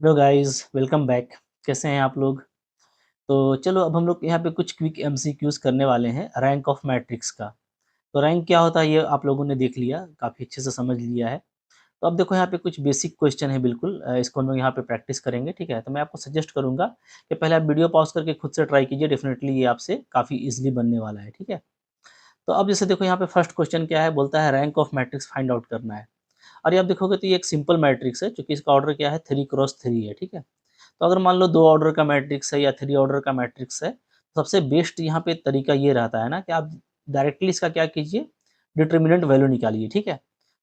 Hello guys, welcome back. कैसे हैं आप लोग? तो चलो अब हम लोग यहाँ पे कुछ क्विक एमसीक्यूज़ करने वाले हैं रैंक ऑफ मैट्रिक्स का। तो रैंक क्या होता है ये आप लोगों ने देख लिया, काफ़ी अच्छे से समझ लिया है। तो अब देखो यहाँ पे कुछ बेसिक क्वेश्चन है बिल्कुल इसको हम लोग यहाँ पे प्रैक्टिस करेंगे, ठीक है? तो मैं आपको सजेस्ट करूँगा कि पहले आप वीडियो पॉज़ करके खुद से ट्राई कीजिए, डेफ़िनेटली ये आपसे काफ़ी ईज़िली बनने वाला है, ठीक है? तो अब जैसे देखो यहाँ पे फर्स्ट क्वेश्चन क्या है, बोलता है rank of matrix find out करना है। और ये आप देखोगे तो ये एक सिंपल मैट्रिक्स है, चूँकि इसका ऑर्डर क्या है 3 क्रॉस 3 है, ठीक है? तो अगर मान लो 2 ऑर्डर का मैट्रिक्स है या 3 ऑर्डर का मैट्रिक्स है, तो सबसे बेस्ट यहाँ पे तरीका ये रहता है ना कि आप डायरेक्टली इसका क्या कीजिए, डिटर्मिनेंट वैल्यू निकालिए, ठीक है?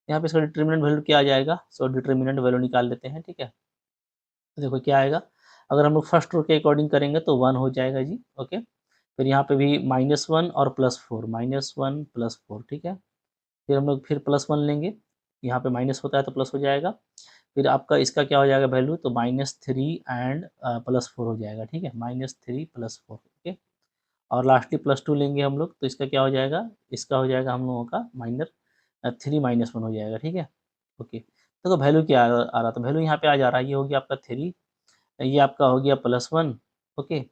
यहाँ पे इसका डिटर्मिनेंट वैल्यू क्या आ जाएगा? सो डिटर्मिनेंट वैल्यू निकाल लेते हैं, ठीक है? तो देखो क्या आएगा, अगर हम लोग फर्स्ट रो के अकॉर्डिंग करेंगे तो 1 हो जाएगा जी, ओके? फिर यहाँ पे भी -1 और +4, -1 +4, ठीक है? फिर हम लोग फिर +1 लेंगे, यहाँ पे माइनस होता है तो प्लस हो जाएगा। फिर आपका इसका क्या हो जाएगा वैल्यू, तो -3 एंड +4 हो जाएगा, ठीक है? -3 +4, ओके? और लास्टली +2 लेंगे हम लोग, तो इसका क्या हो जाएगा, इसका हो जाएगा हम लोगों का 3 -1 हो जाएगा, ठीक है? ओके, देखो वैल्यू क्या आ रहा, तो वैल्यू यहाँ पे आ जा रहा है, ये हो गया आपका 3, ये आपका हो गया +1, ओके?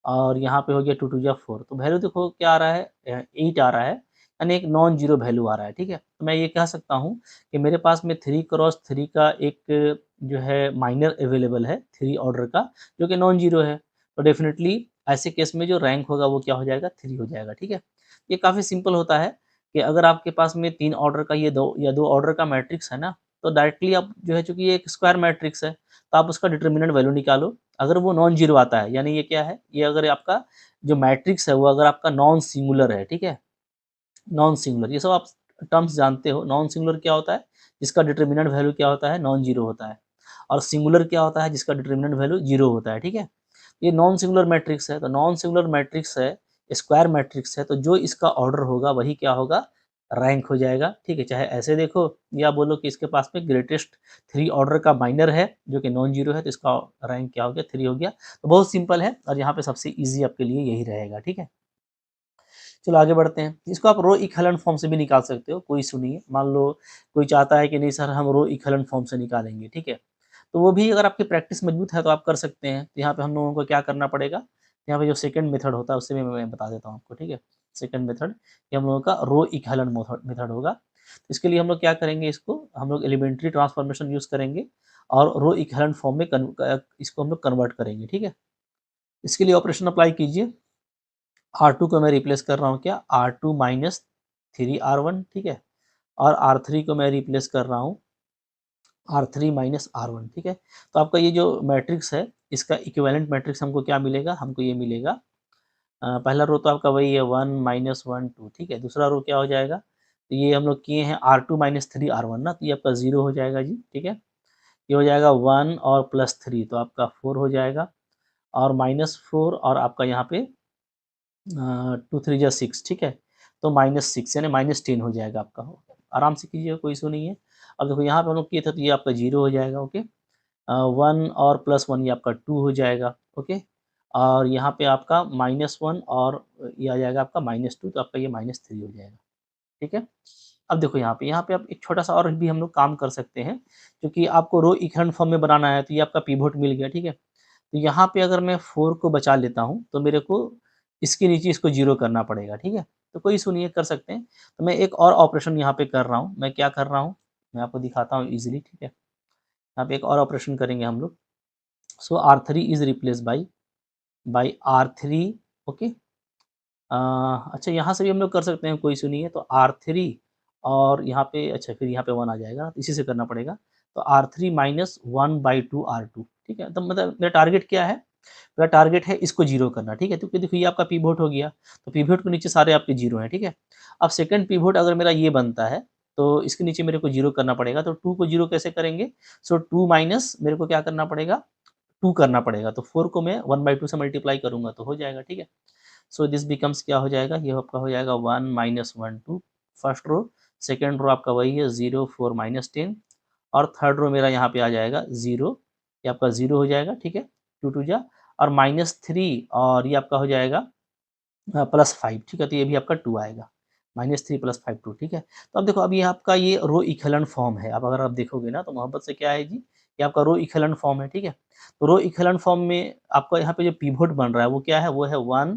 और यहाँ पे हो गया 2 2 जा 4, तो वैल्यू देखो क्या आ रहा है 8 आ रहा है, यानी एक नॉन ज़ीरो वैल्यू आ रहा है, ठीक है? तो मैं ये कह सकता हूँ कि मेरे पास में 3 क्रॉस 3 का एक जो है माइनर अवेलेबल है 3 ऑर्डर का, जो कि नॉन ज़ीरो है। तो डेफ़िनिटली ऐसे केस में जो रैंक होगा वो क्या हो जाएगा, 3 हो जाएगा, ठीक है? ये काफ़ी सिंपल होता है कि अगर आपके पास में 3 ऑर्डर का ये 2 या 2 ऑर्डर का मैट्रिक्स है ना, तो डायरेक्टली आप जो है, चूँकि ये एक स्क्वायर मैट्रिक्स है, तो आप उसका डिटर्मिनेंट वैल्यू निकालो। अगर वो नॉन ज़ीरो आता है, यानी ये क्या है, ये अगर आपका जो मैट्रिक्स है वो अगर आपका नॉन सिंगुलर है, ठीक है? नॉन सिंगुलर, ये सब आप टर्म्स जानते हो। नॉन सिंगुलर क्या होता है? जिसका डिटर्मिनेंट वैल्यू क्या होता है? नॉन ज़ीरो होता है। और सिंगुलर क्या होता है? जिसका डिटर्मिनेंट वैल्यू ज़ीरो होता है, ठीक है? ये नॉन सिंगुलर मैट्रिक्स है, तो नॉन सिंगुलर मैट्रिक्स है, स्क्वायर मैट्रिक्स है, तो जो इसका ऑर्डर होगा वही क्या होगा? रैंक हो जाएगा, ठीक है? चाहे ऐसे देखो या बोलो कि इसके पास में ग्रेटेस्ट 3 ऑर्डर का माइनर है, जो कि नॉन ज़ीरो है, तो इसका रैंक क्या हो गया? 3 हो गया। तो बहुत सिंपल है और यहाँ पे सबसे ईज़ी आपके लिए यही रहेगा, ठीक है? चलो आगे बढ़ते हैं। इसको आप रो इक्विवेलेंट फॉर्म से भी निकाल सकते हो, कोई इश्यू नहीं है। मान लो कोई चाहता है कि नहीं सर हम रो इक्विवेलेंट फॉर्म से निकालेंगे, ठीक है? तो वो भी अगर आपकी प्रैक्टिस मजबूत है तो आप कर सकते हैं। तो यहाँ पे हम लोगों को क्या करना पड़ेगा, यहाँ पे जो सेकंड मेथड होता है उससे भी मैं बता देता हूँ आपको, ठीक है? सेकंड मेथड ये हम लोगों का रो इक्विवेलेंट मेथड मेथड होगा। इसके लिए हम लोग क्या करेंगे, इसको हम लोग एलिमेंट्री ट्रांसफॉर्मेशन यूज़ करेंगे और रो इक्विवेलेंट फॉर्म में इसको हम लोग कन्वर्ट करेंगे, ठीक है? इसके लिए ऑपरेशन अप्लाई कीजिए। R2 को मैं रिप्लेस कर रहा हूँ क्या, R2 माइनस 3R1, ठीक है? और R3 को मैं रिप्लेस कर रहा हूँ R3 माइनस R1, ठीक है? तो आपका ये जो मैट्रिक्स है, इसका इक्विवेलेंट मैट्रिक्स हमको क्या मिलेगा? हमको ये मिलेगा पहला रो तो आपका वही है 1 माइनस 1 2, ठीक है? दूसरा रो क्या हो जाएगा? तो ये हम लोग किए हैं R2 माइनस 3R1 ना, तो ये आपका 0 हो जाएगा जी, ठीक है? ये हो जाएगा 1 और प्लस 3 तो आपका 4 हो जाएगा और -4 और आपका यहाँ पे 2 3 जा 6, ठीक है? तो -6 यानी -10 हो जाएगा आपका। आराम से कीजिएगा, कोई इश्यू नहीं है। अब देखो यहाँ पे हम लोग किए थे तो ये आपका 0 हो जाएगा, ओके? 1 और +1 ये आपका 2 हो जाएगा, ओके? और यहाँ पे आपका -1 और ये आ जाएगा आपका -2 तो आपका ये -3 हो जाएगा, ठीक है? अब देखो यहाँ पे आप एक छोटा-सा और भी हम लोग काम कर सकते हैं, क्योंकि आपको रो इक्विवेलेंट फॉर्म में बनाना है तो ये आपका पिवोट मिल गया, ठीक है? तो यहाँ पे अगर मैं 4 को बचा लेता हूँ, तो मेरे को इसके नीचे इसको 0 करना पड़ेगा, ठीक है? तो कोई इश्यू नहीं है, कर सकते हैं। तो मैं एक और ऑपरेशन यहाँ पे कर रहा हूँ। मैं क्या कर रहा हूँ? मैं आपको दिखाता हूँ ईज़िली, ठीक है? यहाँ पे एक और ऑपरेशन करेंगे हम लोग। सो R3 is replaced by R3, okay? अच्छा यहाँ से भी हम लोग कर सकते हैं, कोई इश्यू नहीं है। तो R3 और यहाँ पे अच्छा फिर यहाँ पे 1 आ जाएगा, इसी से करना पड़ेगा। तो R3 माइनस 1/2 R2, ठीक है? तो मतलब मेरा टारगेट क्या है? मेरा टारगेट है इसको 0 करना, ठीक है? क्योंकि देखो ये आपका पिवोट हो गया, तो पिवोट के नीचे सारे आपके 0 हैं, ठीक है? अब सेकंड पिवोट अगर मेरा ये बनता है, तो इसके नीचे मेरे को 0 करना पड़ेगा, तो 2 को 0 कैसे करेंगे? सो 2 माइनस मेरे को क्या करना पड़ेगा? 2 करना पड़ेगा, तो 4 को मैं 1/2 से मल्टीप्लाई करूँगा तो हो जाएगा, ठीक है? सो दिस बिकम्स क्या हो जाएगा? ये आपका हो जाएगा 1 minus 1 2 first row, second row आपका वही है 0 4 माइनस 10 और थर्ड रो मेरा यहाँ पे आ जाएगा 0, ये आपका 0 हो जाएगा, ठीक है? 2 2 जा और -3 और ये आपका हो जाएगा +5, ठीक है? तो ये भी आपका 2 आएगा। -3 + 5 2, ठीक है? तो अब देखो अब ये आपका ये रो इक्विवेलेंट फॉर्म है। अब अगर आप देखोगे ना तो मोहब्बत से क्या है जी, ये आपका रो इक्विवेलेंट फॉर्म है, ठीक है। तो रो इक्विवेलेंट फॉर्म में आपका यहाँ पे जो पिवोट बन रहा है वो क्या है, वो है 1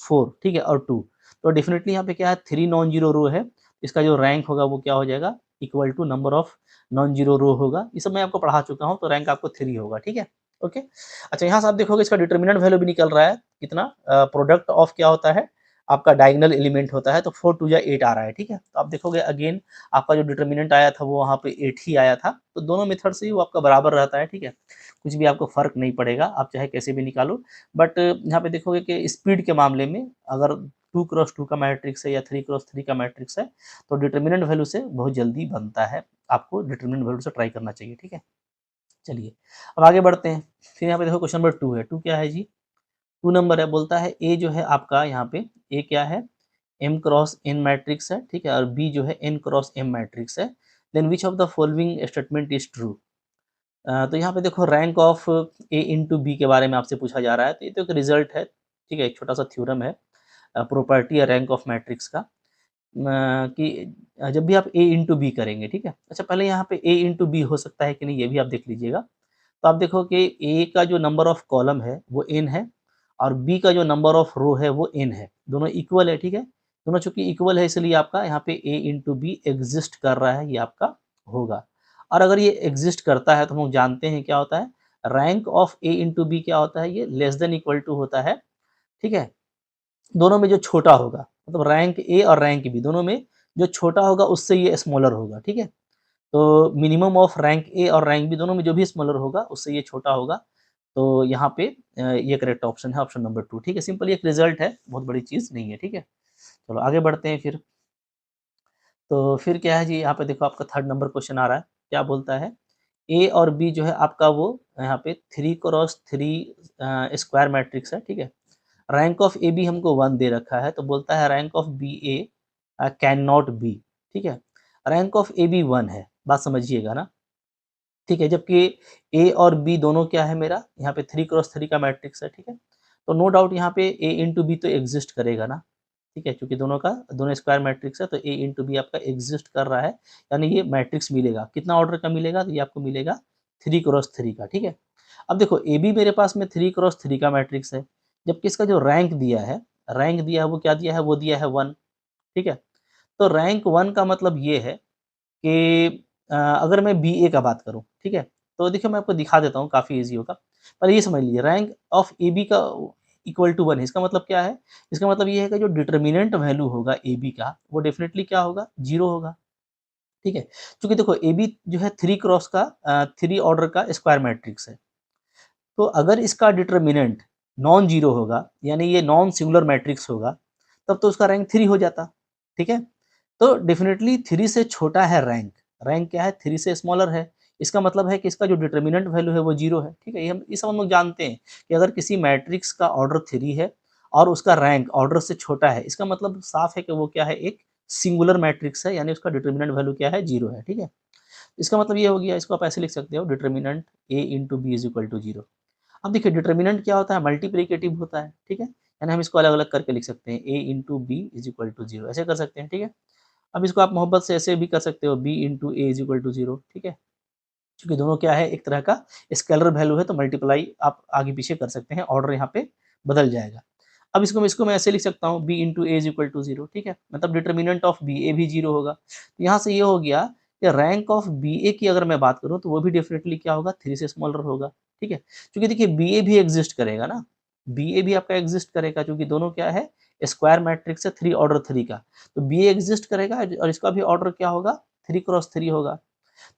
4, ठीक है, और 2। तो डेफिनेटली यहाँ पे क्या है, 3 नॉन जीरो रो है, इसका जो रैंक होगा वो क्या हो जाएगा, equal to number of non zero row होगा। ये सब मैं आपको पढ़ा चुका हूँ, तो रैंक आपको 3 होगा, ठीक है। ओके, अच्छा यहाँ से आप देखोगे इसका डिटर्मिनेंट वैल्यू भी निकल रहा है कितना, प्रोडक्ट ऑफ क्या होता है आपका डायगोनल एलिमेंट होता है, तो 4 2 जा 8 आ रहा है, ठीक है। तो आप देखोगे अगेन आपका जो डिटर्मिनेंट आया था वो वहाँ पे 8 ही आया था, तो दोनों मेथड से ही वो आपका बराबर रहता है, ठीक है। कुछ भी आपको फर्क नहीं पड़ेगा, आप चाहे कैसे भी निकालो। बट यहाँ पे देखोगे कि स्पीड के मामले में अगर 2 क्रॉस 2 का मैट्रिक्स है या 3 क्रॉस 3 का मैट्रिक्स है, तो डिटर्मिनेंट वैल्यू से बहुत जल्दी बनता है, आपको डिटर्मिनेंट वैल्यू से ट्राई करना चाहिए, ठीक है। चलिए अब आगे बढ़ते हैं। फिर यहाँ पे देखो क्वेश्चन नंबर 2 है। 2 क्या है जी, 2 नंबर है, बोलता है ए जो है आपका यहाँ पे, ए क्या है, m क्रॉस n मैट्रिक्स है, ठीक है, और b जो है n क्रॉस m मैट्रिक्स है। Then which of the following statement is true. तो यहाँ पे देखो rank of a into B के बारे में आपसे पूछा जा रहा है, तो ये तो एक रिजल्ट है, ठीक है, एक छोटा सा थ्योरम है, प्रॉपर्टी है रैंक ऑफ मैट्रिक्स का, कि जब भी आप a इंटू बी करेंगे, ठीक है। अच्छा पहले यहाँ पे a इंटू बी हो सकता है कि नहीं, ये भी आप देख लीजिएगा। तो आप देखो कि ए का जो नंबर ऑफ कॉलम है वो n है, और बी का जो नंबर ऑफ रो है वो n है, दोनों इक्वल है, ठीक है। दोनों चूंकि इक्वल है इसलिए आपका यहाँ पे a इंटू बी एग्जिस्ट कर रहा है, ये आपका होगा। और अगर ये एग्जिस्ट करता है तो हम लोग जानते हैं क्या होता है, rank of a into B क्या होता है, ये लेस देन इक्वल टू होता है, ठीक है। दोनों में जो छोटा होगा, मतलब रैंक ए और रैंक बी दोनों में जो छोटा होगा उससे ये स्मॉलर होगा, ठीक है। तो मिनिमम ऑफ रैंक ए और रैंक बी दोनों में जो भी स्मॉलर होगा उससे ये छोटा होगा। तो यहाँ पे ये करेक्ट ऑप्शन है, ऑप्शन नंबर 2, ठीक है। सिंपल एक रिजल्ट है, बहुत बड़ी चीज़ नहीं है, ठीक है। चलो आगे बढ़ते हैं फिर। तो फिर क्या है जी, यहाँ पे देखो आपका थर्ड नंबर क्वेश्चन आ रहा है, क्या बोलता है, ए और बी जो है आपका वो यहाँ पे 3 क्रॉस 3 स्क्वायर मैट्रिक्स है, ठीक है। रैंक ऑफ ए बी हमको 1 दे रखा है, तो बोलता है rank of B A cannot be, ठीक है। रैंक ऑफ ए बी 1 है, बात समझिएगा ना, ठीक है। जबकि ए और बी दोनों क्या है मेरा, यहाँ पे 3 क्रॉस 3 का मैट्रिक्स है, ठीक है। तो नो डाउट यहाँ पे ए इंटू बी तो एग्जिस्ट करेगा ना, ठीक है, क्योंकि दोनों स्क्वायर मैट्रिक्स है, तो ए इंटू बी आपका एग्जिस्ट कर रहा है, यानी ये मैट्रिक्स मिलेगा। कितना ऑर्डर का मिलेगा, तो ये आपको मिलेगा 3 क्रॉस 3 का, ठीक है। अब देखो ए बी मेरे पास में 3 क्रॉस 3 का मैट्रिक्स है, जबकि इसका जो रैंक दिया है वो क्या दिया है, वो दिया है 1, ठीक है। तो रैंक 1 का मतलब ये है कि अगर मैं बीए का बात करूँ, ठीक है, तो देखिए मैं आपको दिखा देता हूँ, काफ़ी ईज़ी होगा। पहले ये समझ लीजिए रैंक ऑफ एबी का इक्वल टू 1 है, इसका मतलब क्या है? इसका मतलब ये है कि जो डिटर्मिनेंट वैल्यू होगा एबी का, वो डेफ़िनिटली क्या होगा? 0 होगा, ठीक है? चूँकि देखो एबी जो है 3 क्रॉस का 3 ऑर्डर का स्क्वायर मैट्रिक्स है, तो अगर इसका डिटर्मिनेंट नॉन ज़ीरो होगा, यानी ये नॉन सिंगुलर मैट्रिक्स होगा, तब तो उसका रैंक 3 हो जाता, ठीक है? तो डेफ़िनेटली 3 से छोटा है रैंक, रैंक क्या है 3 से स्मॉलर है। इसका मतलब है कि इसका जो डिटर्मिनेंट वैल्यू है वो 0 है, ठीक है? ये सब हम लोग जानते हैं कि अगर किसी मैट्रिक्स का ऑर्डर 3 है और उसका रैंक ऑर्डर से छोटा है, इसका मतलब साफ़ है कि वो क्या है, एक सिंगुलर मैट्रिक्स है, यानी उसका डिटर्मिनेंट वैल्यू क्या है, 0 है, ठीक है? इसका मतलब ये हो गया, इसको आप ऐसे लिख सकते हो, determinant A into B is equal to 0। अब देखिए डिटर्मिनेंट क्या होता है, मल्टीप्लिकेटिव होता है, ठीक है? यानी हम इसको अलग-अलग करके लिख सकते हैं, a into B is equal to 0, ऐसे कर सकते हैं, ठीक है? अब इसको आप मोहब्बत से ऐसे भी कर सकते हो, b into A is equal to 0, ठीक है? चूँकि दोनों क्या है, एक तरह का स्केलर वैल्यू है, तो मल्टीप्लाई आप आगे-पीछे कर सकते हैं, ऑर्डर यहाँ पे बदल जाएगा। अब इसको मैं ऐसे लिख सकता हूँ, b into A is equal to 0, ठीक है? मतलब डिटर्मिनेंट ऑफ बी ए भी 0 होगा। तो यहाँ से ये हो गया कि रैंक ऑफ बी ए की अगर मैं बात करूँ, तो वो भी डेफ़िनिटली क्या होगा, 3 से स्मॉलर होगा, ठीक है? क्योंकि देखिए बी ए भी एक्ज़िस्ट करेगा ना, बी ए भी आपका एक्ज़िस्ट करेगा, क्योंकि दोनों क्या है, स्क्वायर मैट्रिक्स है 3 ऑर्डर 3 का। तो बी ए एक्ज़िस्ट करेगा और इसका भी ऑर्डर क्या होगा, 3 क्रॉस 3 होगा।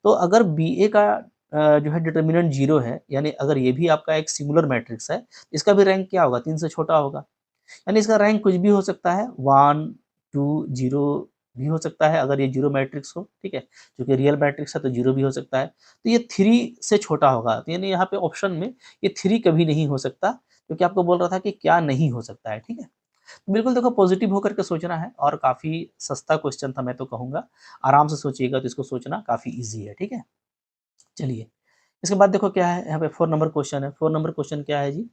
तो अगर बीए का जो है डिटर्मिनेंट 0 है, यानी अगर ये भी आपका एक सिंगुलर मैट्रिक्स है, इसका भी रैंक क्या होगा, 3 से छोटा होगा। यानी इसका रैंक कुछ भी हो सकता है, 1, 2, 0 भी हो सकता है अगर ये 0 मैट्रिक्स हो, ठीक है? क्योंकि रियल मैट्रिक्स है तो 0 भी हो सकता है। तो ये 3 से छोटा होगा, तो यानी यहाँ पे ऑप्शन में ये 3 कभी नहीं हो सकता, क्योंकि आपको बोल रहा था कि क्या नहीं हो सकता है, ठीक है? बिल्कुल देखो पॉजिटिव होकर के सोचना है, और काफ़ी सस्ता क्वेश्चन था मैं तो कहूँगा। आराम से सोचिएगा तो इसको सोचना काफ़ी ईज़ी है, ठीक है? चलिए, इसके बाद देखो क्या है, यहाँ पे 4 नंबर क्वेश्चन है। 4 नंबर क्वेश्चन क्या है जी?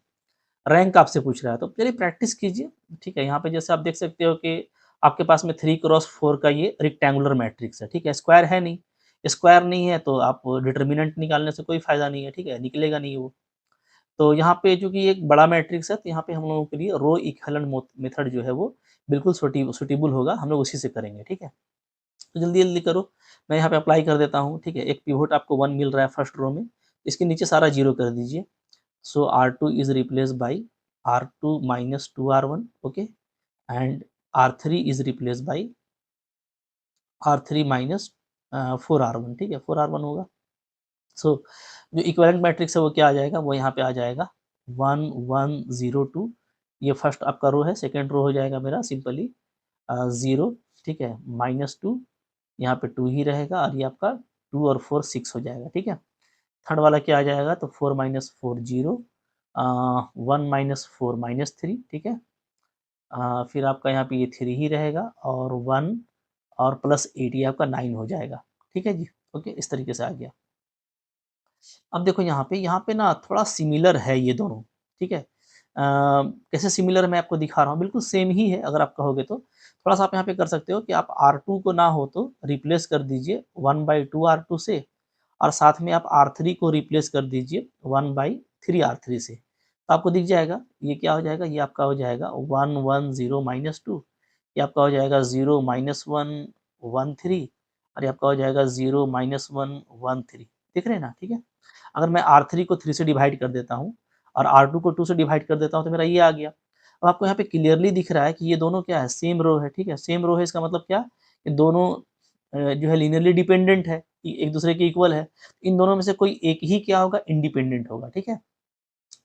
रैंक आपसे पूछ रहा है, तो चलिए प्रैक्टिस कीजिए, ठीक है? यहाँ पे जैसे आप देख सकते हो कि आपके पास में 3 क्रॉस 4 का ये रेक्टेंगुलर मैट्रिक्स है, ठीक है? स्क्वायर है नहीं, स्क्वायर नहीं है तो आप डिटर्मिनेंट निकालने से कोई फ़ायदा नहीं है, ठीक है? निकलेगा नहीं वो। तो यहाँ पे चूँकि एक बड़ा मैट्रिक्स है, तो यहाँ पे हम लोगों के लिए रो इक्विवेलेंट मेथड जो है वो बिल्कुल सूटेबल होगा, हम लोग उसी से करेंगे, ठीक है? तो जल्दी-जल्दी करो, मैं यहाँ पे अप्लाई कर देता हूँ, ठीक है? एक पिवोट आपको 1 मिल रहा है फर्स्ट रो में, इसके नीचे सारा 0 कर दीजिए। सो R2 is replaced by R2 minus 2R1, okay? And R3 is replaced by R3 minus 4R1, ठीक है? 4R1 होगा। सो जो इक्विवेलेंट मैट्रिक्स है वो क्या आ जाएगा, वो यहाँ पे आ जाएगा 1 1 0 2, ये फर्स्ट आपका रो है, सेकंड रो हो जाएगा मेरा सिंपली 0, ठीक है? -2, यहाँ पे 2 ही रहेगा और ये आपका 2 और 4 6 हो जाएगा, ठीक है? थर्ड वाला क्या आ जाएगा, तो 4 - 4 0, 1 - 4 -3, ठीक है? फिर आपका यहाँ पे ये 3 ही रहेगा और 1 और +8 ये आपका 9 हो जाएगा, ठीक है जी? ओके, इस तरीके से आ गया। अब देखो यहाँ पे ना थोड़ा सिमिलर है ये दोनों, ठीक है? कैसे सिमिलर मैं आपको दिखा रहा हूँ, बिल्कुल सेम ही है अगर आप कहोगे तो। थोड़ा-सा आप यहाँ पे कर सकते हो कि आप R2 को ना हो तो रिप्लेस कर दीजिए 1/2 R2 से, और साथ में आप R3 को रिप्लेस कर दीजिए 1/3 R3 से। तो आपको दिख जाएगा, ये क्या हो जाएगा, ये आपका हो जाएगा 1 1 0 -2, ये आपका हो जाएगा 0 -1 1 3, और ये आपका हो जाएगा 0 -1 1 3। दिख रहे हैं ना? ठीक है? अगर मैं R3 को 3 से डिवाइड कर देता हूँ और R2 को 2 से डिवाइड कर देता हूँ तो मेरा ये आ गया। अब आपको यहाँ पे क्लियरली दिख रहा है कि ये दोनों क्या है, सेम रो है, ठीक है? सेम रो है इसका मतलब क्या? कि दोनों जो है लीनियरली डिपेंडेंट है, एक दूसरे के इक्वल है। इन दोनों में से कोई एक ही क्या होगा, इंडिपेंडेंट होगा, ठीक है?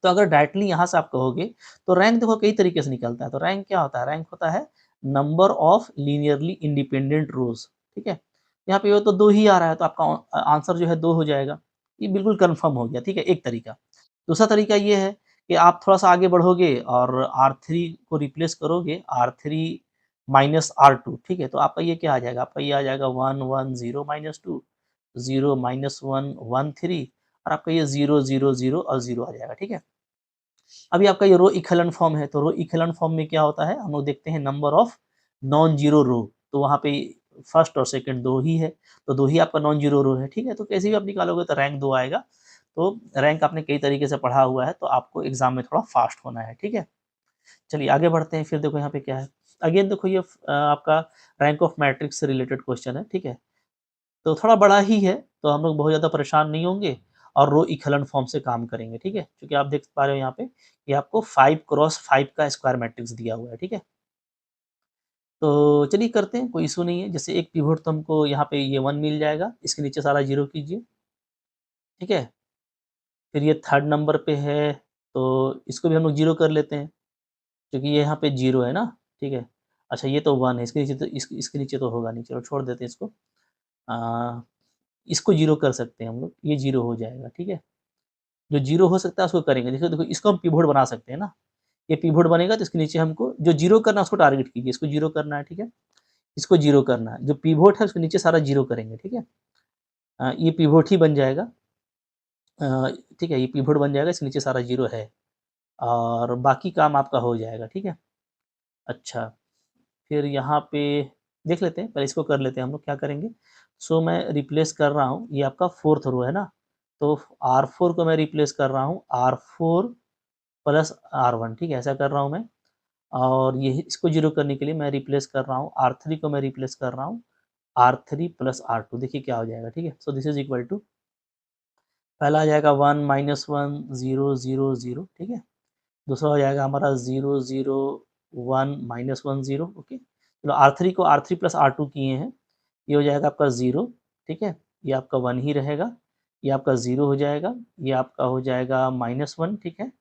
तो अगर डायरेक्टली यहाँ से आप कहोगे तो रैंक देखो कई तरीके से निकलता है। तो रैंक क्या होता है? रैंक होता है नंबर ऑफ लीनियरली इंडिपेंडेंट रोज़, ठीक है? यहाँ पे ये तो 2 ही आ रहा है तो आपका आंसर जो है 2 हो जाएगा। ये बिल्कुल कन्फर्म हो गया, ठीक है? एक तरीका। दूसरा तरीका ये है कि आप थोड़ा-सा आगे बढ़ोगे और R3 को रिप्लेस करोगे R3 माइनस R2, ठीक है? तो आपका ये क्या आ जाएगा? आपका ये आ जाएगा 1 1 0 -2, 0 -1 1 3, और आपका ये 0 0 0 और 0 आ जाएगा, ठीक है? अभी आपका ये रो इक्विवेलेंट फॉर्म है, तो रो इक्विवेलेंट फॉर्म में क्या होता है, हम लोग देखते हैं नंबर ऑफ नॉन जीरो रो, तो वहाँ पे फर्स्ट और सेकंड 2 ही है, तो 2 ही आपका नॉन जीरो रो है, ठीक है? तो कैसे भी आप निकालोगे तो रैंक 2 आएगा। तो रैंक आपने कई तरीके से पढ़ा हुआ है, तो आपको एग्ज़ाम में थोड़ा फास्ट होना है, ठीक है? चलिए आगे बढ़ते हैं, फिर देखो यहाँ पे क्या है। अगेन देखो ये आपका रैंक ऑफ मैट्रिक्स से रिलेटेड क्वेश्चन है, ठीक है? तो थोड़ा बड़ा ही है, तो हम लोग बहुत ज़्यादा परेशान नहीं होंगे और रो इक्विवेलेंट फॉर्म से काम करेंगे, ठीक है? क्योंकि आप देख पा रहे हो यहाँ पे कि आपको 5 क्रॉस 5 का स्क्वायर मैट्रिक्स दिया हुआ है, ठीक है? तो चलिए करते हैं, कोई इश्यू नहीं है। जैसे एक पिवोट तो हमको यहाँ पे ये 1 मिल जाएगा, इसके नीचे सारा 0 कीजिए, ठीक है? फिर ये थर्ड नंबर पे है, तो इसको भी हम लोग 0 कर लेते हैं, क्योंकि ये यहाँ पे 0 है ना, ठीक है? अच्छा ये तो 1 है, इसके नीचे तो इसके नीचे तो होगा नहीं, चलो छोड़ देते हैं इसको। अ, इसको 0 कर सकते हैं हम लोग, ये 0 हो जाएगा, ठीक है? जो 0 हो सकता है उसको करेंगे। देखो देखो इसको हम पिवोट बना सकते हैं ना, ये पिवोट बनेगा तो इसके नीचे हमको जो 0 करना है उसको टारगेट कीजिए, इसको 0 करना है, ठीक है? इसको 0 करना है, जो पिवोट है उसके नीचे सारा 0 करेंगे, ठीक है? ये पिवोट ही बन जाएगा, अ, ठीक है? ये पिवोट बन जाएगा, इसके नीचे सारा 0 है और बाकी काम आपका हो जाएगा, ठीक है? अच्छा, फिर यहाँ पे देख लेते हैं, पहले इसको कर लेते हैं हम लोग, क्या करेंगे? सो मैं रिप्लेस कर रहा हूँ, ये आपका 4th रो है ना, तो R4 को मैं रिप्लेस कर रहा हूँ R4 प्लस R1, ठीक है? ऐसा कर रहा हूँ मैं, और ये इसको 0 करने के लिए मैं रिप्लेस कर रहा हूँ, R3 को मैं रिप्लेस कर रहा हूँ R3 प्लस R2, देखिए क्या हो जाएगा, ठीक है? So this is equal to, पहला आ जाएगा 1 -1 0 0 0, ठीक है? दूसरा हो जाएगा हमारा 0 0 1 -1 0, ओके? चलो R3 को R3 प्लस R2 किए हैं, ये हो जाएगा आपका 0, ठीक है? ये आपका 1 ही रहेगा, ये आपका 0 हो जाएगा, ये आपका हो जाएगा -1, ठीक है?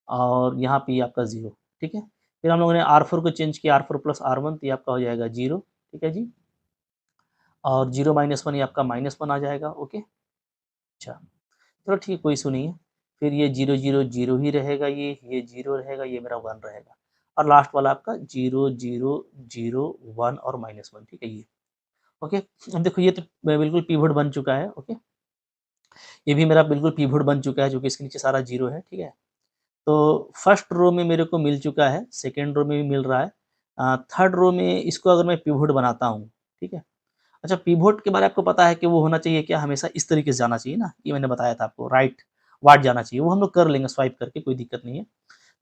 और यहाँ पे ये आपका 0, ठीक है? फिर हम लोगों ने R4 को चेंज किया, R4 प्लस R1, तो ये आपका हो जाएगा 0, ठीक है जी? और 0 -1 ये आपका -1 आ जाएगा, ओके? अच्छा, चलो ठीक है, कोई इश्यू नहीं है। फिर ये 0 0 0 ही रहेगा, ये 0 रहेगा, ये मेरा 1 रहेगा, और लास्ट वाला आपका 0 0 0 1 और -1, ठीक है ये, ओके? अब देखो ये तो बिल्कुल पिवोट बन चुका है, ओके? ये भी मेरा बिल्कुल पिवोट बन चुका है, जो कि इसके नीचे सारा 0 है, ठीक है? तो फर्स्ट रो में मेरे को मिल चुका है, सेकंड रो में भी मिल रहा है, थर्ड रो में इसको अगर मैं पिवोट बनाता हूँ, ठीक है? अच्छा, पिवोट के बारे में आपको पता है कि वो होना चाहिए क्या, हमेशा इस तरीके से जाना चाहिए ना, ये मैंने बताया था आपको, राइट वार्ड जाना चाहिए, वो हम लोग कर लेंगे स्वाइप करके, कोई दिक्कत नहीं है।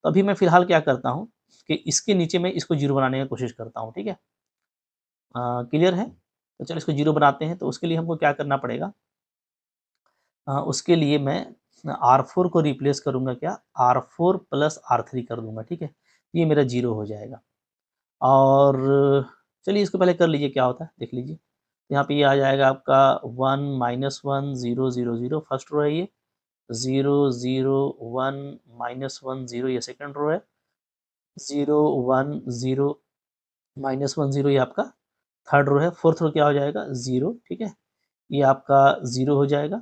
तो अभी मैं फिलहाल क्या करता हूँ कि इसके नीचे मैं इसको 0 बनाने की कोशिश करता हूँ, ठीक है? क्लियर है? तो चलो इसको 0 बनाते हैं, तो उसके लिए हमको क्या करना पड़ेगा, उसके लिए मैं R4 को रिप्लेस करूँगा क्या, R4 प्लस R3 कर दूँगा, ठीक है? ये मेरा 0 हो जाएगा। और चलिए इसको पहले कर लीजिए क्या होता है, देख लीजिए। यहाँ पे ये आ जाएगा आपका 1 -1 0 0 0 फर्स्ट रो है ये, 0 0 1 -1 0 ये सेकंड रो है, 0 1 0 -1 0 ये आपका थर्ड रो है, फोर्थ रो क्या हो जाएगा 0, ठीक है? ये आपका 0 हो जाएगा,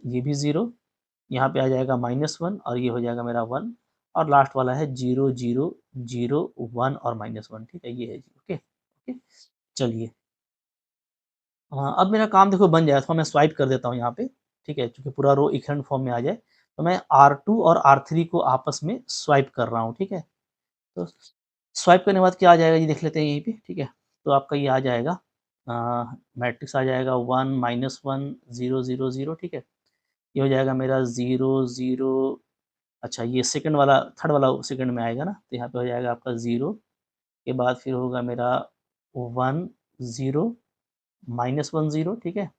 ये भी 0, यहाँ पे आ जाएगा -1 और ये हो जाएगा मेरा 1 और लास्ट वाला है 0 0 0 1 और -1, ठीक है? ये है जी, ओके, ओके। चलिए, हाँ, अब मेरा काम देखो बन जाएगा, थोड़ा मैं स्वाइप कर देता हूँ यहाँ पे, ठीक है? चूँकि पूरा रो इक्विवेलेंट फॉर्म में आ जाए, तो मैं R2 और R3 को आपस में स्वाइप कर रहा हूँ, ठीक है? तो स्वाइप करने के बाद क्या आ जाएगा ये देख लेते हैं यहीं पे, ठीक है? तो आपका ये आ जाएगा मैट्रिक्स आ जाएगा 1 -1 0 0 0, ठीक है? ये हो जाएगा मेरा 0 0, अच्छा ये सेकंड वाला थर्ड वाला सेकंड में आएगा ना, तो यहाँ पे हो जाएगा आपका 0 के बाद फिर होगा मेरा 1 0 -1 0, ठीक है?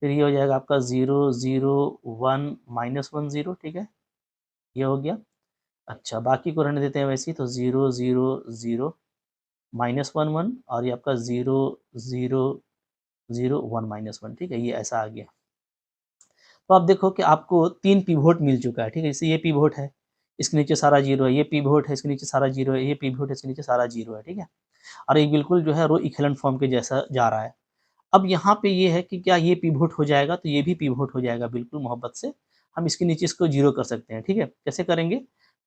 फिर ये हो जाएगा आपका 0 0 1 -1 0, ठीक है? ये हो गया। अच्छा, बाकी को रहने देते हैं वैसे ही, तो 0 0 0 -1 1 और ये आपका 0 0 0 1 -1, ठीक है? ये ऐसा आ गया। तो आप देखो कि आपको 3 पिवोट मिल चुका है, ठीक है? जैसे ये पिवोट है, इसके नीचे सारा 0 है, ये पिवोट है, इसके नीचे सारा 0 है, ये पिवोट है, इसके नीचे सारा 0 है, ठीक है? और ये बिल्कुल जो है रो इक्विवेलेंट फॉर्म के जैसा जा रहा है। अब यहाँ पे ये है कि क्या ये पिवोट हो जाएगा, तो ये भी पिवोट हो जाएगा बिल्कुल मोहब्बत से। हम इसके नीचे इसको 0 कर सकते हैं, ठीक है? कैसे करेंगे?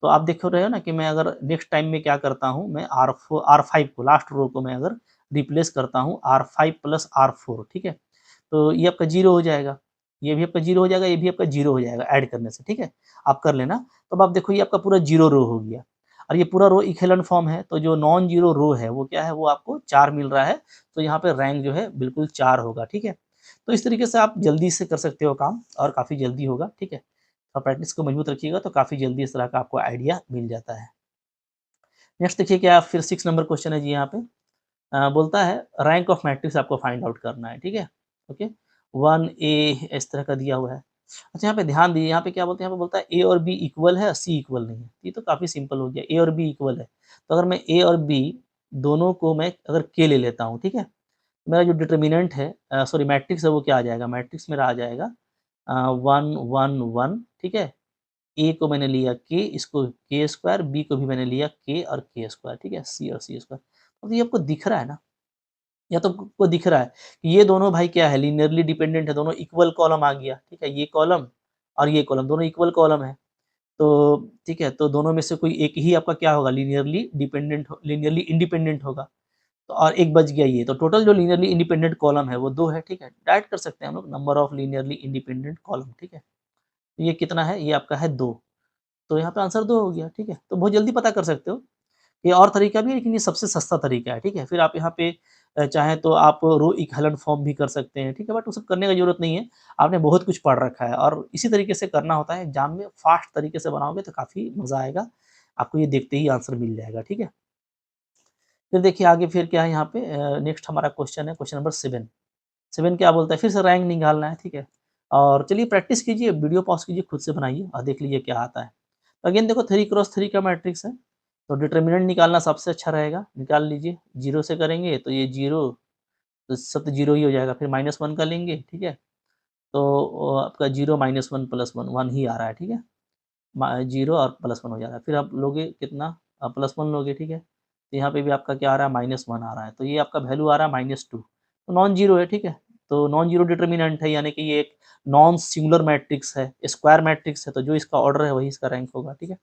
तो आप देख रहे हो ना कि मैं अगर नेक्स्ट टाइम में क्या करता हूँ, मैं R5 को लास्ट रो को मैं अगर रिप्लेस करता हूँ R5 प्लस R4, ठीक है? तो ये आपका 0 हो जाएगा, ये भी आपका 0 हो जाएगा, ये भी आपका 0 हो जाएगा ऐड करने से, ठीक है? आप कर लेना। तो अब आप देखो ये आपका पूरा 0 रो हो गया और ये पूरा रो इक्विवेलेंट फॉर्म है, तो जो नॉन ज़ीरो रो है वो क्या है, वो आपको 4 मिल रहा है, तो यहाँ पे रैंक जो है बिल्कुल 4 होगा, ठीक है? तो इस तरीके से आप जल्दी से कर सकते हो काम और काफ़ी जल्दी होगा, ठीक है? और प्रैक्टिस को मजबूत रखिएगा तो काफ़ी जल्दी इस तरह का आपको आइडिया मिल जाता है। नेक्स्ट देखिए क्या फिर 6 नंबर क्वेश्चन है जी यहाँ पे। बोलता है रैंक ऑफ मैट्रिक्स आपको फाइंड आउट करना है, ठीक है? ओके, 1 ए इस तरह का दिया हुआ है। अच्छा यहाँ पे ध्यान दीजिए, यहाँ पे क्या बोलते हैं, यहाँ पे बोलता है ए और बी इक्वल है, सी इक्वल नहीं है। ये तो काफ़ी सिंपल हो गया, ए और बी इक्वल है। तो अगर मैं ए और बी दोनों को मैं अगर के ले लेता हूँ, ठीक है? मेरा जो डिटर्मिनेंट है सॉरी मैट्रिक्स है वो क्या आ जाएगा? मैट्रिक्स मेरा आ जाएगा 1 1 1, ठीक है? ए को मैंने लिया के, इसको के स्क्वायर, बी को भी मैंने लिया के और के स्क्वायर, ठीक है? सी और सी स्क्वायर। अब ये आपको दिख रहा है ना? या तो आपको दिख रहा है कि ये दोनों भाई क्या है, लीनियरली डिपेंडेंट है, दोनों इक्वल कॉलम आ गया, ठीक है? ये कॉलम और ये कॉलम दोनों इक्वल कॉलम है। तो ठीक है, तो दोनों में से कोई एक ही आपका क्या होगा, लीनियरली इंडिपेंडेंट होगा। तो और एक बच गया ये, तो टोटल जो लीनियरली इंडिपेंडेंट कॉलम है वो 2 है, ठीक है? डायरेक्ट कर सकते हैं हम लोग number of linearly independent column, ठीक है? तो ये कितना है? ये आपका है 2, तो यहाँ पे आंसर 2 हो गया, ठीक है? तो बहुत जल्दी पता कर सकते हो। ये और तरीका भी है लेकिन ये सबसे सस्ता तरीका है, ठीक है? फिर आप यहाँ पे चाहें तो आप रो इक्विवेलेंट फॉर्म भी कर सकते हैं, ठीक है? बट वो सब करने की ज़रूरत नहीं है, आपने बहुत कुछ पढ़ रखा है और इसी तरीके से करना होता है एग्ज़ाम में, फ़ास्ट तरीके से बनाओगे तो काफ़ी मज़ा आएगा, आपको ये देखते ही आंसर मिल जाएगा, ठीक है? फिर देखिए आगे फिर क्या है यहाँ पे नेक्स्ट हमारा क्वेश्चन है क्वेश्चन नंबर 7। 7 क्या बोलता है? फिर से रैंक निकालना है, ठीक है? और चलिए प्रैक्टिस कीजिए, वीडियो पॉज़ कीजिए, खुद से बनाइए और देख लीजिए क्या आता है। अगेन देखो 3 क्रॉस 3 का मैट्रिक्स है, तो डिटर्मिनेंट निकालना सबसे अच्छा रहेगा, निकाल लीजिए। 0 से करेंगे तो ये 0, तो सब तो 0 ही हो जाएगा, फिर -1 का लेंगे, ठीक है? तो आपका 0 -1 + 1, 1 ही आ रहा है, ठीक है? 0 और +1 हो जा रहा है, फिर आप लोगे कितना +1 लोगे, ठीक है? तो यहाँ पे भी आपका क्या आ रहा है, -1 आ रहा है, तो ये आपका वैल्यू आ रहा है -2, तो नॉन ज़ीरो है, ठीक है? तो नॉन ज़ीरो डिटर्मिनेंट है, यानी कि ये एक नॉन सिंगुलर मैट्रिक्स है, स्क्वायर मैट्रिक्स है, तो जो इसका ऑर्डर है वही इसका रैंक होगा, ठीक है?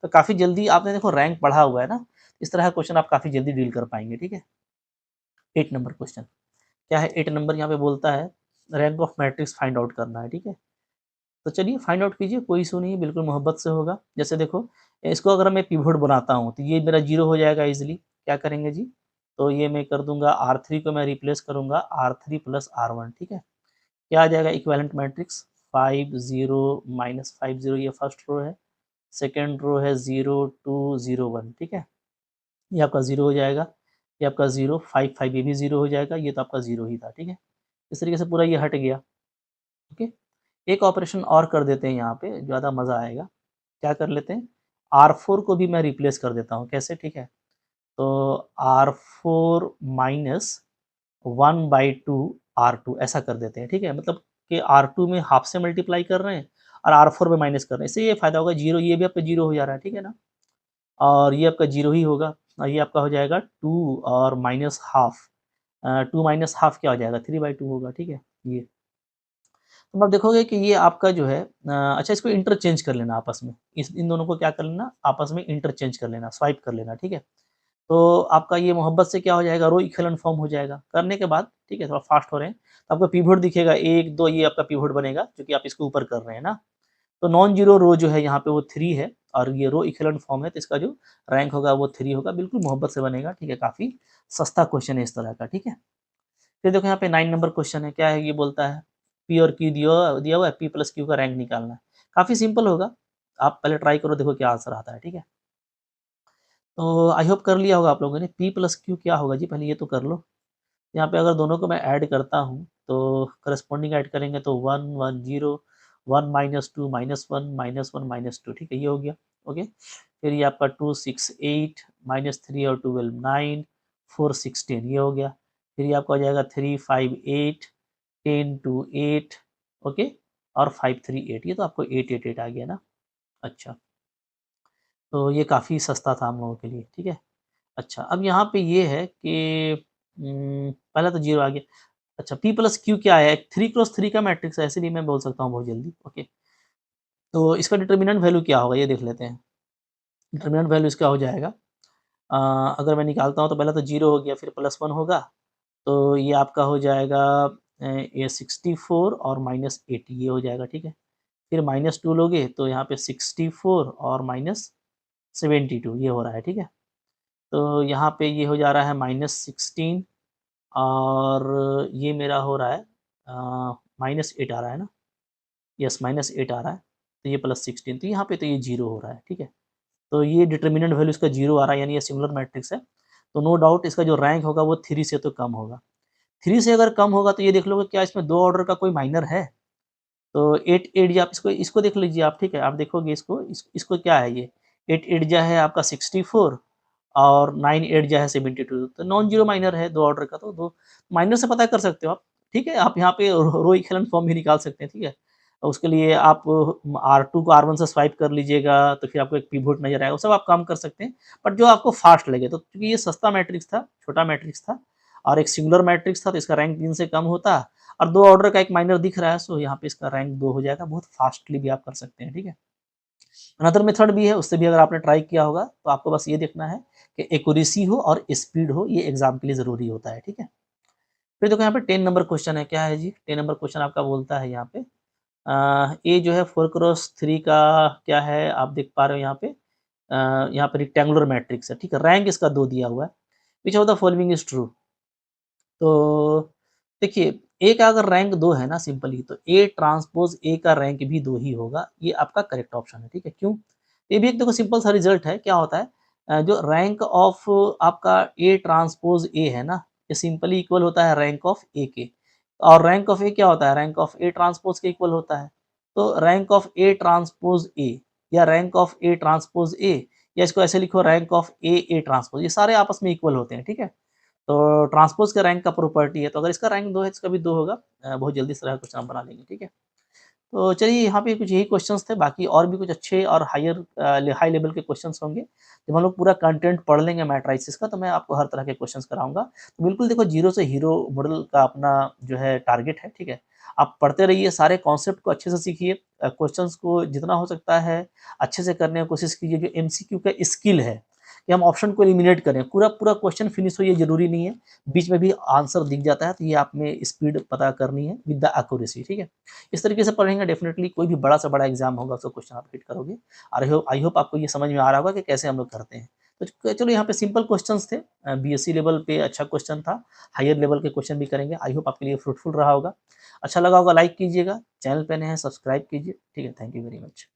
तो काफ़ी जल्दी आपने देखो रैंक पढ़ा हुआ है ना, इस तरह का क्वेश्चन आप काफ़ी जल्दी डील कर पाएँगे, ठीक है? 8 नंबर क्वेश्चन, क्या है 8 नंबर यहाँ पे बोलता है rank of matrix find out करना है, ठीक है? तो चलिए फाइंड आउट कीजिए, कोई इश्यू नहीं है, बिल्कुल मोहब्बत से होगा। जैसे देखो इसको अगर मैं पिवोट बनाता हूँ, तो ये मेरा 0 हो जाएगा ईज़िली, क्या करेंगे जी? तो ये मैं कर दूंगा R3 को मैं रिप्लेस करूंगा R3 प्लस R1, ठीक है। क्या आ जाएगा इक्विवेलेंट मैट्रिक्स 5 0 माइनस 5 0, ये फर्स्ट रो है। सेकेंड रो है 0 2 0 1, ठीक है। ये आपका 0 हो जाएगा, ये आपका 0 5 5, ये भी 0 हो जाएगा, ये तो आपका 0 ही था, ठीक है। इस तरीके से पूरा ये हट गया। ओके, एक ऑपरेशन और कर देते हैं यहाँ पे, ज़्यादा मज़ा आएगा। क्या कर लेते हैं, R4 को भी मैं रिप्लेस कर देता हूँ, कैसे, ठीक है। तो R4 माइनस 1/2 R2 ऐसा कर देते हैं, ठीक है। मतलब कि R2 में हाफ से मल्टीप्लाई कर रहे हैं और R4 में माइनस कर रहे हैं, इससे ये फ़ायदा होगा, जीरो, ये भी आपका जीरो हो जा रहा है, ठीक है ना। और ये आपका जीरो ही होगा, और ये आपका हो जाएगा 2 और माइनस हाफ, 2 माइनस हाफ क्या हो जाएगा, 3/2 होगा, ठीक है ये। तो आप देखोगे कि ये आपका जो है अच्छा, इसको इंटरचेंज कर लेना आपस में, इन दोनों को क्या कर लेना, आपस में इंटरचेंज कर लेना, स्वाइप कर लेना, ठीक है। तो आपका ये मोहब्बत से क्या हो जाएगा, रो इक्विवेलेंट फॉर्म हो जाएगा। करने के बाद, ठीक है, थोड़ा फास्ट हो रहे हैं, तो आपको पिवोट दिखेगा 1 2, ये आपका पिवोट बनेगा क्योंकि आप इसको ऊपर कर रहे हैं ना। तो नॉन जीरो रो जो है यहाँ पे वो 3 है, और ये रो इक्विवेलेंट फॉर्म है, तो इसका जो रैंक होगा वो 3 होगा, बिल्कुल मोहब्बत से बनेगा, ठीक है। काफ़ी सस्ता क्वेश्चन है इस तरह का, ठीक है। फिर देखो यहाँ पे 9 नंबर क्वेश्चन है, क्या है, ये बोलता है पी और क्यू दिया दिया हुआ है, पी प्लस क्यू का रैंक निकालना है। काफ़ी सिंपल होगा, आप पहले ट्राई करो, देखो क्या आंसर आता है, ठीक है। तो आई होप कर लिया होगा आप लोगों ने। पी प्लस क्यू क्या होगा जी, पहले ये तो कर लो। यहाँ पे अगर दोनों को मैं ऐड करता हूँ तो करस्पॉन्डिंग ऐड करेंगे तो 1 1 0, 1 माइनस 2 माइनस 1 माइनस 1 माइनस 2, ठीक है, ये हो गया। ओके, फिर ये आपका 2 6 8 माइनस 3 और 12 9 4 16, ये हो गया। फिर ये आपका हो जाएगा 3 5 8 10 2 8, ओके, और 5 3 8, ये तो आपको 8 8 8 आ गया ना। अच्छा, तो ये काफ़ी सस्ता था हम लोगों के लिए, ठीक है। अच्छा, अब यहाँ पे ये है कि पहला तो 0 आ गया। अच्छा, P प्लस क्यू क्या है, 3 क्रॉस 3 का मैट्रिक्स है, ऐसे भी मैं बोल सकता हूँ बहुत जल्दी। ओके, तो इसका डिटर्मिनेंट वैल्यू क्या होगा, ये देख लेते हैं। डिटर्मिनेंट वैल्यू इसका हो जाएगा, अगर मैं निकालता हूँ तो पहला तो 0 हो गया, फिर +1 होगा, तो ये आपका हो जाएगा ये 64 और -80, ये हो जाएगा, ठीक है। फिर -2 लोगे तो यहाँ पे 64 और -72, ये हो रहा है, ठीक है। तो यहाँ पे ये हो जा रहा है -16, और ये मेरा हो रहा है -8 आ रहा है ना, यस, -8 आ रहा है, तो ये +16, तो यहाँ पे तो ये 0 हो रहा है, ठीक है। तो ये डिटर्मिनेंट वैल्यू इसका 0 आ रहा है, यानी ये सिंगुलर मैट्रिक्स है, तो नो डाउट इसका जो रैंक होगा वो 3 से तो कम होगा। 3 से अगर कम होगा तो ये देख लो कि क्या इसमें 2 ऑर्डर का कोई माइनर है? तो 8 8 जा, आप इसको देख लीजिए आप, ठीक है, आप देखोगे इसको, इसको क्या है ये, 8 8 जा है आपका 64 और 9 8 जा है 72, तो नॉन जीरो माइनर है 2 ऑर्डर का, तो 2 माइनर से पता कर सकते हो आप, ठीक है। आप यहाँ पे रो इक्विवेलेंट फॉर्म भी निकाल सकते हैं, ठीक है। उसके लिए आप R2 को R1 से स्वाइप कर लीजिएगा, तो फिर आपको एक पिवोट नज़र आएगा, वो सब आप काम कर सकते हैं, बट जो आपको फास्ट लगे। तो क्योंकि ये सस्ता मैट्रिक्स था, छोटा मैट्रिक्स था, और एक सिंगुलर मैट्रिक्स था, तो इसका रैंक 3 से कम होता, और 2 ऑर्डर का एक माइनर दिख रहा है, सो यहाँ पे इसका रैंक 2 हो जाएगा। बहुत फास्टली भी आप कर सकते हैं, ठीक है। अनदर मेथड भी है, उससे भी अगर आपने ट्राई किया होगा तो आपको बस ये देखना है कि एक्यूरेसी हो और स्पीड हो, ये एग्जाम के लिए ज़रूरी होता है, ठीक है। फिर देखो यहाँ पे 10 नंबर क्वेश्चन है, क्या है जी, 10 नंबर क्वेश्चन आपका बोलता है यहाँ पे ये जो है 4 क्रॉस 3 का क्या है, आप देख पा रहे हो यहाँ पे, यहाँ पे रेक्टेंगुलर मैट्रिक्स है, ठीक है, रैंक इसका 2 दिया हुआ है, विच of the following is true. तो देखिए, ए का अगर रैंक 2 है ना, सिंपली तो ए ट्रांसपोज़ ए का रैंक भी 2 ही होगा, ये आपका करेक्ट ऑप्शन है, ठीक है। क्यों? ये भी एक देखो सिंपल सा रिजल्ट है, क्या होता है जो रैंक ऑफ आपका ए ट्रांसपोज़ ए है ना, ये सिंपली इक्वल होता है रैंक ऑफ ए के, और रैंक ऑफ ए क्या होता है, रैंक ऑफ ए ट्रांसपोज़ के इक्वल होता है। तो rank of A transpose A, या rank of A transpose A, या इसको ऐसे लिखो रैंक ऑफ ए ट्रांसपोज़, ये सारे आपस में इक्वल होते हैं, ठीक है। तो ट्रांसपोज़ का रैंक का प्रॉपर्टी है, तो अगर इसका रैंक 2 है, इसका भी 2 होगा। बहुत जल्दी इस तरह का क्वेश्चन आप बना लेंगे, ठीक है। तो चलिए, यहाँ पे कुछ यही क्वेश्चंस थे, बाकी और भी कुछ अच्छे और हाई लेवल के क्वेश्चंस होंगे। जब हम लोग पूरा कंटेंट पढ़ लेंगे मैट्रिसेस का, तो मैं आपको हर तरह के क्वेश्चंस कराऊँगा। तो बिल्कुल देखो, ज़ीरो से हीरो मॉडल का अपना जो है टारगेट है, ठीक है। आप पढ़ते रहिए, सारे कॉन्सेप्ट को अच्छे से सीखिए, क्वेश्चंस को जितना हो सकता है अच्छे से करने की कोशिश कीजिए। जो एमसीक्यू का स्किल है कि हम ऑप्शन को एलिमिनेट करें, पूरा क्वेश्चन फिनिश हो, ये ज़रूरी नहीं है। बीच में भी आंसर दिख जाता है, तो ये आप में स्पीड पता करनी है विद द एक्यूरेसी, ठीक है। इस तरीके से पढ़ेंगे, डेफिनेटली कोई भी बड़ा से बड़ा एग्जाम होगा, उसका क्वेश्चन आप हिट करोगे। और आई होप आपको ये समझ में आ रहा होगा कि कैसे हम लोग करते हैं। तो चलो यहाँ पे सिंपल क्वेश्चंस थे, बीएससी लेवल पे अच्छा क्वेश्चन था, हायर लेवल के क्वेश्चन भी करेंगे। आई होप आपके लिए फ्रूटफुल रहा होगा। अच्छा लगा होगा लाइक कीजिएगा, चैनल पे नए हैं सब्सक्राइब कीजिए। ठीक है, थैंक यू वेरी मच।